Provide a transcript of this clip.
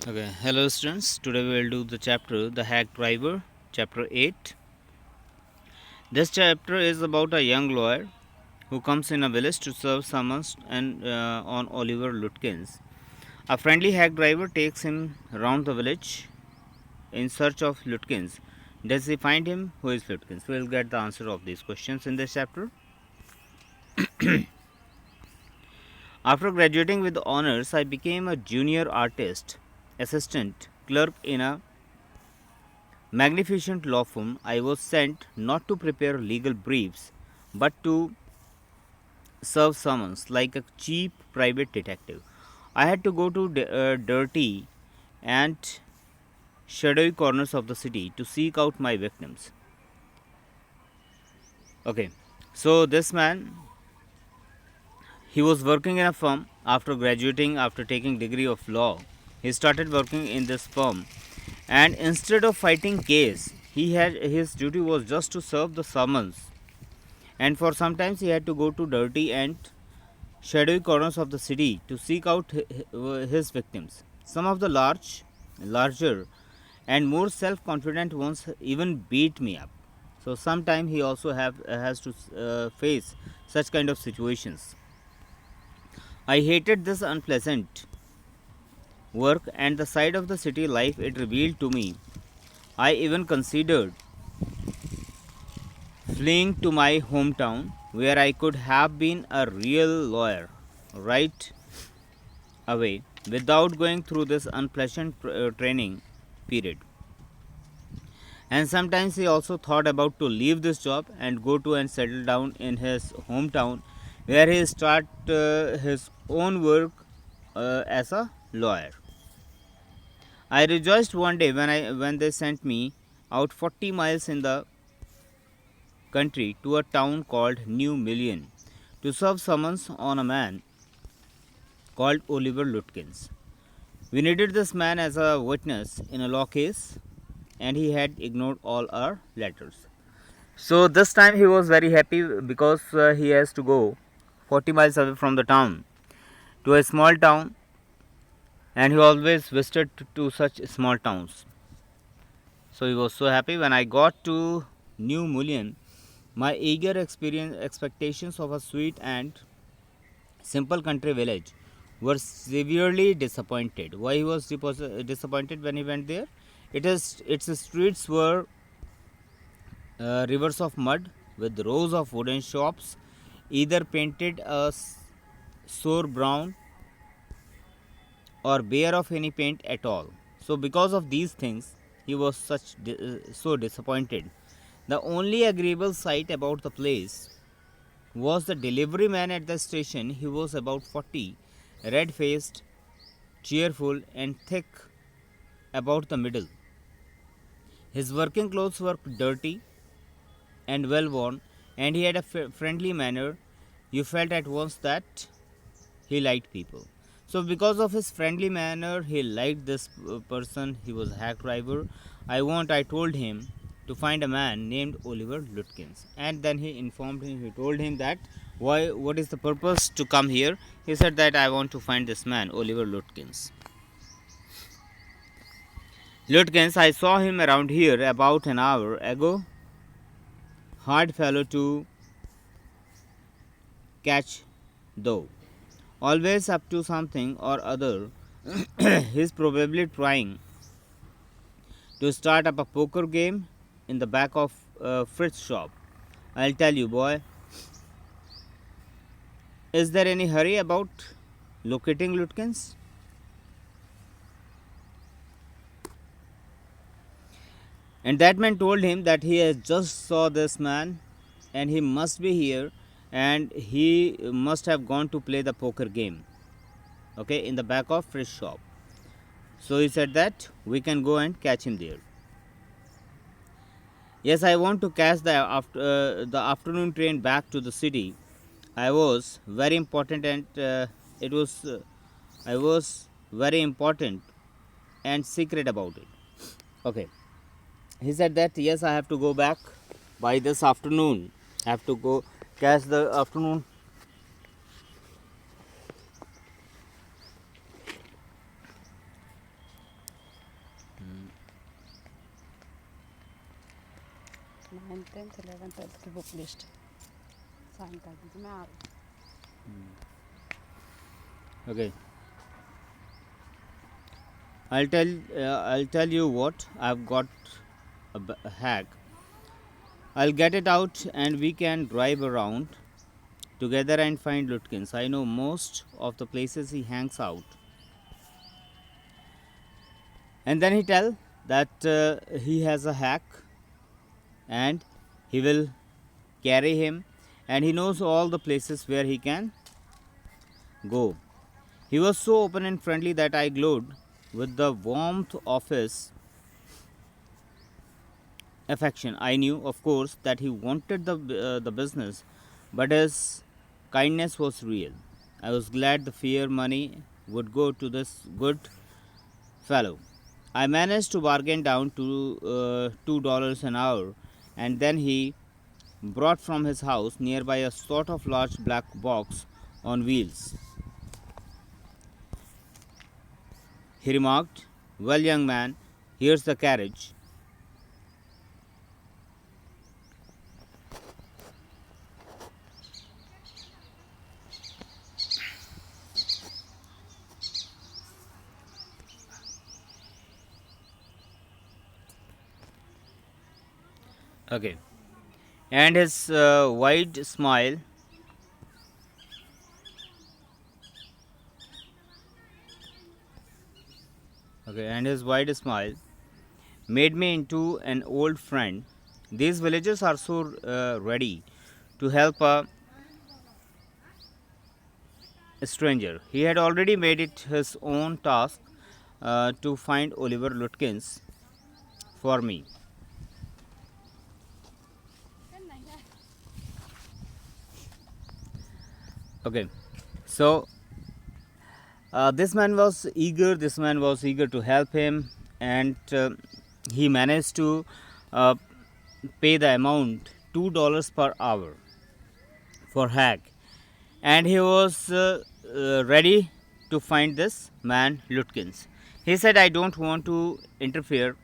Okay, hello students. Today we will do the chapter The Hack Driver, chapter 8. This chapter is about a young lawyer who comes in a village to serve summons and on Oliver Lutkins. A friendly hack driver takes him round the village in search of Lutkins. Does he find him? Who is Lutkins? We will get the answer of these questions in this chapter. After graduating with honors, I became a junior artist, assistant, clerk in a magnificent law firm. I was sent not to prepare legal briefs but to serve summons like a cheap private detective. I had to go to dirty and shadowy corners of the city to seek out my victims. Okay, so this man, he was working in a firm after graduating, after taking degree of law. He started working in this firm, and instead of fighting case, his duty was just to serve the summons, and for sometimes he had to go to dirty and shadowy corners of the city to seek out his victims. Some of the larger and more self-confident ones even beat me up. So sometimes he also has to face such kind of situations. I hated this unpleasant work and the side of the city life it revealed to me. I even considered fleeing to my hometown where I could have been a real lawyer right away without going through this unpleasant training period. And sometimes he also thought about to leave this job and go to and settle down in his hometown where he start his own work as a lawyer. I rejoiced one day when they sent me out 40 miles in the country to a town called New Million to serve summons on a man called Oliver Lutkins. We needed this man as a witness in a law case, and he had ignored all our letters. So this time he was very happy because he has to go 40 miles away from the town to a small town, and he always visited to such small towns. So he was so happy when I got to New Mullion. My eager expectations of a sweet and simple country village were severely disappointed. Why he was disappointed when he went there? Its streets were rivers of mud with rows of wooden shops, either painted a sour brown or bare of any paint at all. So because of these things, he was so disappointed. The only agreeable sight about the place was the delivery man at the station. He was about 40, red faced, cheerful, and thick about the middle. His working clothes were dirty and well worn, and he had a friendly manner. You felt at once that he liked people. So, because of his friendly manner, he liked this person. He was a hack driver. I told him to find a man named Oliver Lutkins, and then he informed him. He told him that what is the purpose to come here. He said that I want to find this man, Oliver Lutkins. Lutkins, I saw him around here about an hour ago. Hard fellow to catch, though. Always up to something or other. He's probably trying to start up a poker game in the back of Fritz's shop. I'll tell you, boy. Is there any hurry about locating Lutkins? And that man told him that he has just saw this man and he must be here and he must have gone to play the poker game. Okay, in the back of Fritz's shop. So he said that we can go and catch him there. Yes, I want to catch the afternoon train back to the city. I was very important and it was I was very important and secret about it. Okay, he said that yes, I have to go back by this afternoon. I have to go catch the afternoon. 9th 10th 11th 12th की book list sign कर दीजिए, मैं आ रही Okay. I'll tell you what I've got a hack. I'll get it out and we can drive around together and find Lutkins. I know most of the places he hangs out. And then he tell that he has a hack and he will carry him and he knows all the places where he can go. He was so open and friendly that I glowed with the warmth of his affection. I knew, of course, that he wanted the business, but his kindness was real. I was glad the fair money would go to this good fellow. I managed to bargain down to $2 an hour, and then he brought from his house nearby a sort of large black box on wheels. He remarked, "Well, young man, here's the carriage." Okay. And his wide smile made me into an old friend. These villagers are so ready to help a stranger. He had already made it his own task to find Oliver Lutkins for me. Okay, so this man was eager to help him, and he managed to uh, pay the amount $2 per hour for hack, and he was ready to find this man Lutkins. He said, "I don't want to interfere